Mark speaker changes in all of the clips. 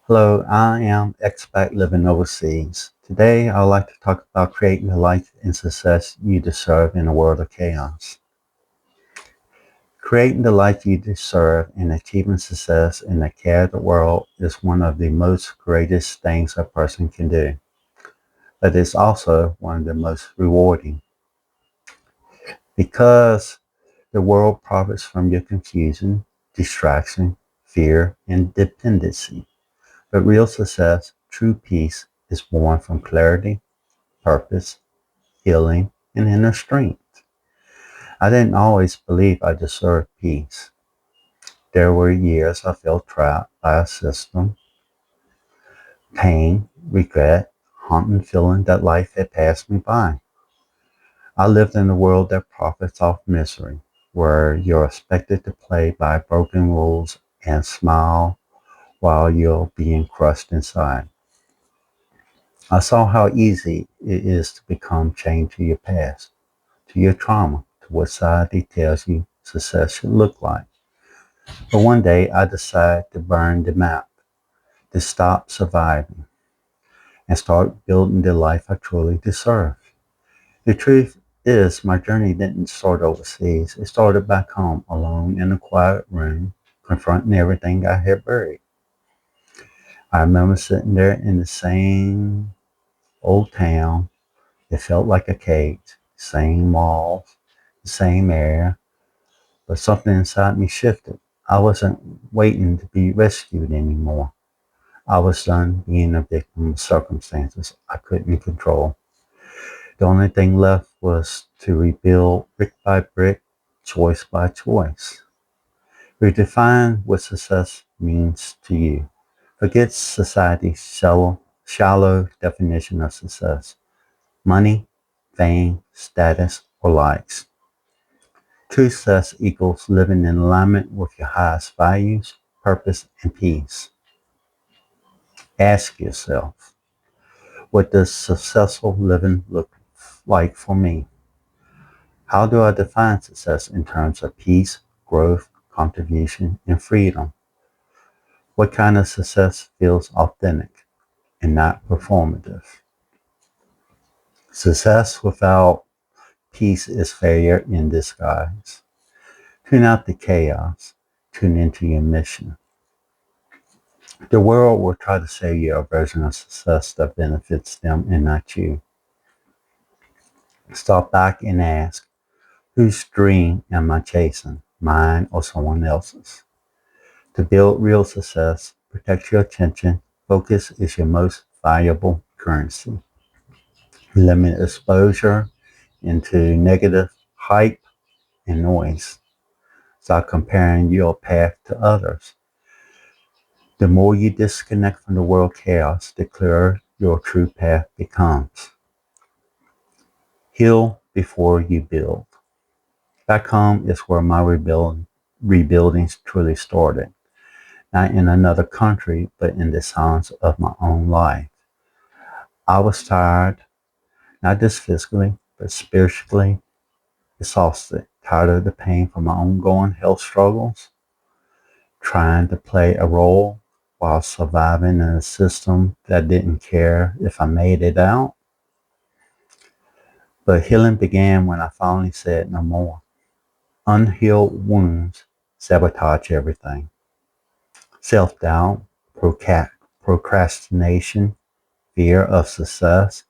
Speaker 1: Hello, I am expat living overseas. Today, I'd like to talk about creating the life and success you deserve in a world of chaos. Creating the life you deserve and achieving success in a chaotic world is one of the most greatest things a person can do, but it's also one of the most rewarding because the world profits from your confusion, distraction, fear, and dependency. But real success, true peace, is born from clarity, purpose, healing, and inner strength. I didn't always believe I deserved peace. There were years I felt trapped by a system, pain, regret, haunting feeling that life had passed me by. I lived in a world that profits off misery, where you're expected to play by broken rules and smile while you're being crushed inside. I saw how easy it is to become chained to your past, to your trauma, to what society tells you success should look like. But one day I decided to burn the map, to stop surviving, and start building the life I truly deserve. The truth is, my journey didn't start overseas. It started back home, alone in a quiet room, confronting everything I had buried. I remember sitting there in the same old town. It felt like a cage, same walls, the same air, but something inside me shifted. I wasn't waiting to be rescued anymore. I was done being a victim of circumstances I couldn't control. The only thing left was to rebuild brick by brick, choice by choice. Redefine what success means to you. Forget society's shallow definition of success. Money, fame, status, or likes. True success equals living in alignment with your highest values, purpose, and peace. Ask yourself, what does successful living look like for me? How do I define success in terms of peace, growth, contribution, and freedom? What kind of success feels authentic and not performative? Success without peace is failure in disguise. Tune out the chaos. Tune into your mission. The world will try to sell you a version of success that benefits them and not you. Stop back and ask, whose dream am I chasing? Mine or someone else's? To build real success, protect your attention. Focus is your most valuable currency. Limit exposure into negative hype and noise. Stop comparing your path to others. The more you disconnect from the world chaos, the clearer your true path becomes. Heal before you build. Back home is where my rebuilding truly started. Not in another country, but in the silence of my own life. I was tired, not just physically, but spiritually exhausted, tired of the pain from my ongoing health struggles, trying to play a role while surviving in a system that didn't care if I made it out. But healing began when I finally said no more. Unhealed wounds sabotage everything. Self-doubt, procrastination, fear of success,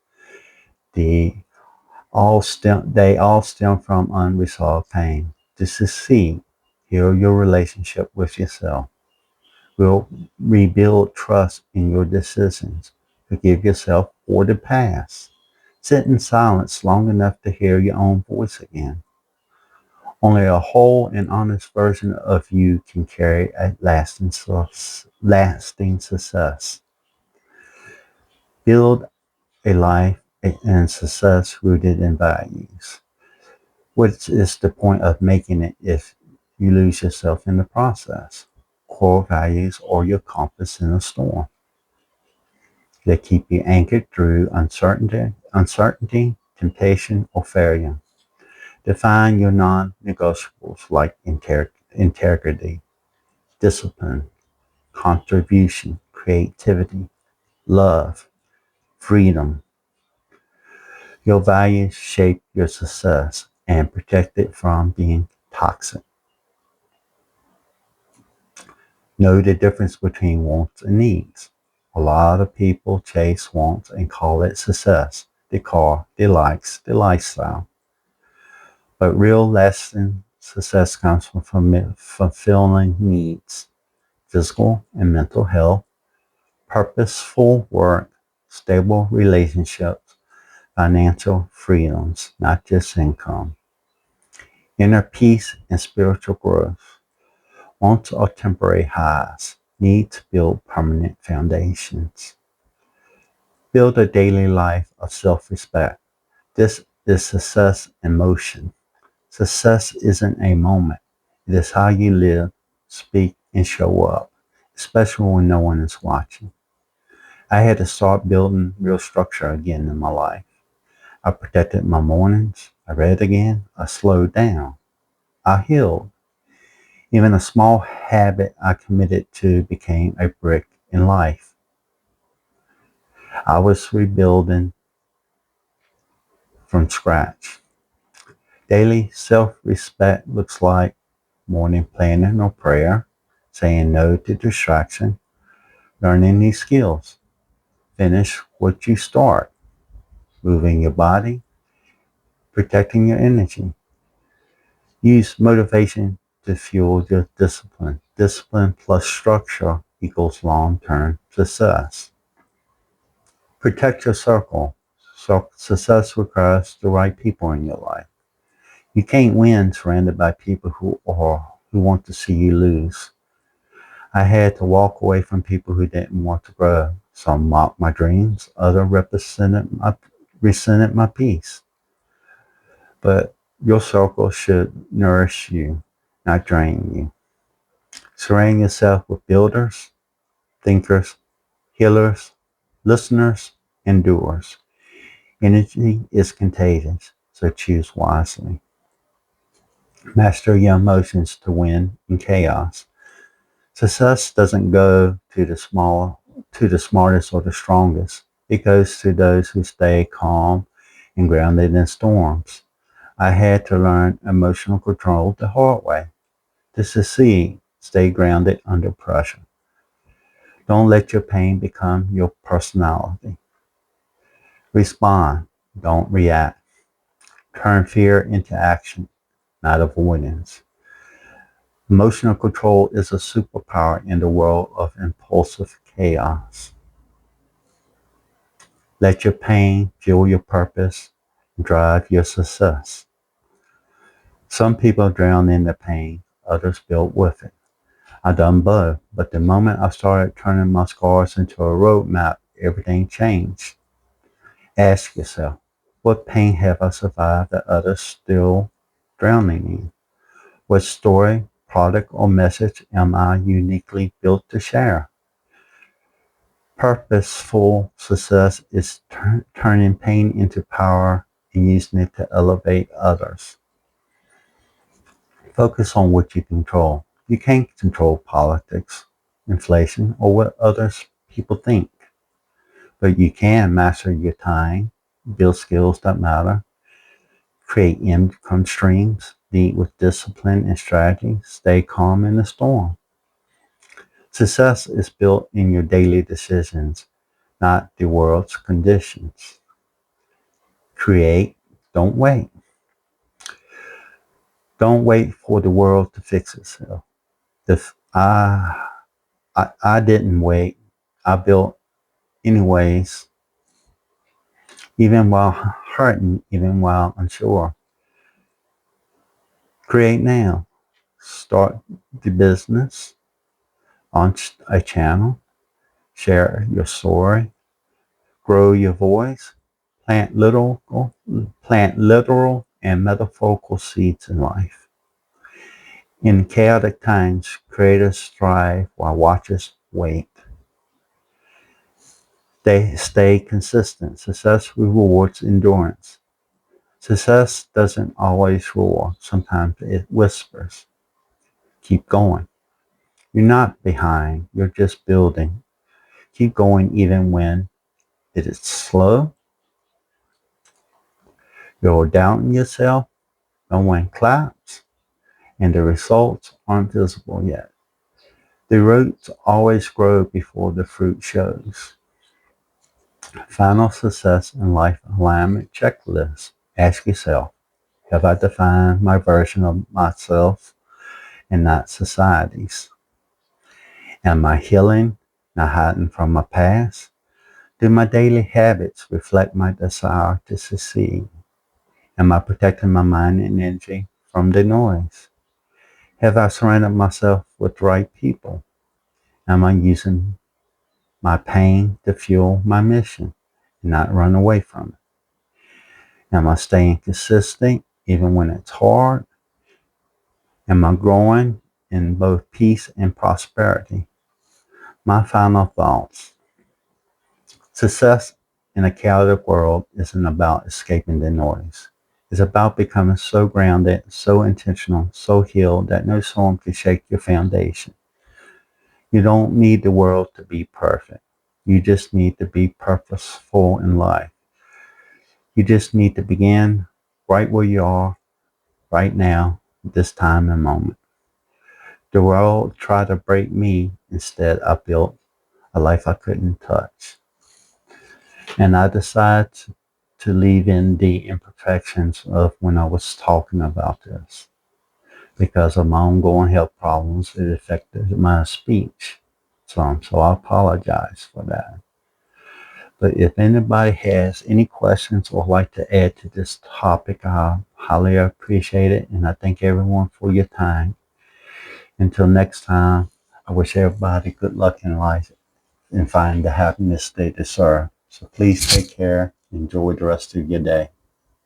Speaker 1: the they all stem from unresolved pain. To succeed, heal your relationship with yourself. Will rebuild trust in your decisions. Forgive yourself for the past. Sit in silence long enough to hear your own voice again. Only a whole and honest version of you can carry a lasting success. Build a life and success rooted in values. Which is the point of making it if you lose yourself in the process? Core values are your compass in a storm. They keep you anchored through uncertainty, temptation, or failure. Define your non-negotiables like integrity, discipline, contribution, creativity, love, freedom. Your values shape your success and protect it from being toxic. Know the difference between wants and needs. A lot of people chase wants and call it success, the car, the likes, the lifestyle. But real lasting success comes from fulfilling needs, physical and mental health, purposeful work, stable relationships, financial freedoms, not just income, inner peace and spiritual growth. Wants are temporary highs, needs build permanent foundations. Build a daily life of self-respect. This is success in motion. Success isn't a moment. It is how you live, speak, and show up, especially when no one is watching. I had to start building real structure again in my life. I protected my mornings. I read again. I slowed down. I healed. Even a small habit I committed to became a brick in life. I was rebuilding from scratch. Daily self-respect looks like morning planning or prayer, saying no to distraction, learning new skills, finish what you start, moving your body, protecting your energy. Use motivation to fuel your discipline. Discipline plus structure equals long-term success. Protect your circle. So success requires the right people in your life. You can't win surrounded by people who want to see you lose. I had to walk away from people who didn't want to grow. Some mocked my dreams, others resented my peace. But your circle should nourish you, not drain you. Surround yourself with builders, thinkers, healers, listeners, and doers. Energy is contagious, so choose wisely. Master your emotions to win in chaos. Success doesn't go to the smartest or the strongest. It goes to those who stay calm and grounded in storms. I had to learn emotional control the hard way. To succeed, stay grounded under pressure. Don't let your pain become your personality. Respond, don't react. Turn fear into action, not avoidance. Emotional control is a superpower in the world of impulsive chaos. Let your pain fuel your purpose and drive your success. Some people drown in the pain, others build with it. I done both, but the moment I started turning my scars into a roadmap, everything changed. Ask yourself, what pain have I survived that others still drowning in? What story, product, or message am I uniquely built to share? Purposeful success is turning pain into power and using it to elevate others. Focus on what you control. You can't control politics, inflation, or what others people think, but you can master your time, build skills that matter, create income streams, lead with discipline and strategy, stay calm in the storm. Success is built in your daily decisions, not the world's conditions. Create, don't wait. Don't wait for the world to fix itself. If I didn't wait. I built anyways, even while hurting, even while unsure. Create now. Start the business, launch a channel, share your story, grow your voice, plant literal and metaphorical seeds in life. In chaotic times, creators thrive while watchers wait. They stay consistent. Success rewards endurance. Success doesn't always roar. Sometimes it whispers. Keep going. You're not behind. You're just building. keep going even when it is slow. You're doubting yourself. No one claps, and the results aren't visible yet. The roots always grow before the fruit shows. Final success in life alignment checklist. Ask yourself, have I defined my version of myself and not society's? Am I healing, not hiding from my past? Do my daily habits reflect my desire to succeed? Am I protecting my mind and energy from the noise? Have I surrounded myself with the right people? Am I using my pain to fuel my mission and not run away from it? Am I staying consistent even when it's hard? Am I growing in both peace and prosperity? My final thoughts. Success in a chaotic world isn't about escaping the noise. It's about becoming so grounded, so intentional, so healed that no storm can shake your foundation. You don't need the world to be perfect. You just need to be purposeful in life. You just need to begin right where you are right now, this time and moment. The world tried to break me. Instead, I built a life I couldn't touch. And I decided to leave in the imperfections of when I was talking about this. Because of my ongoing health problems, it affected my speech. So I apologize for that. But if anybody has any questions or like to add to this topic, I highly appreciate it. And I thank everyone for your time. Until next time, I wish everybody good luck in life and find the happiness they deserve. So please take care. Enjoy the rest of your day.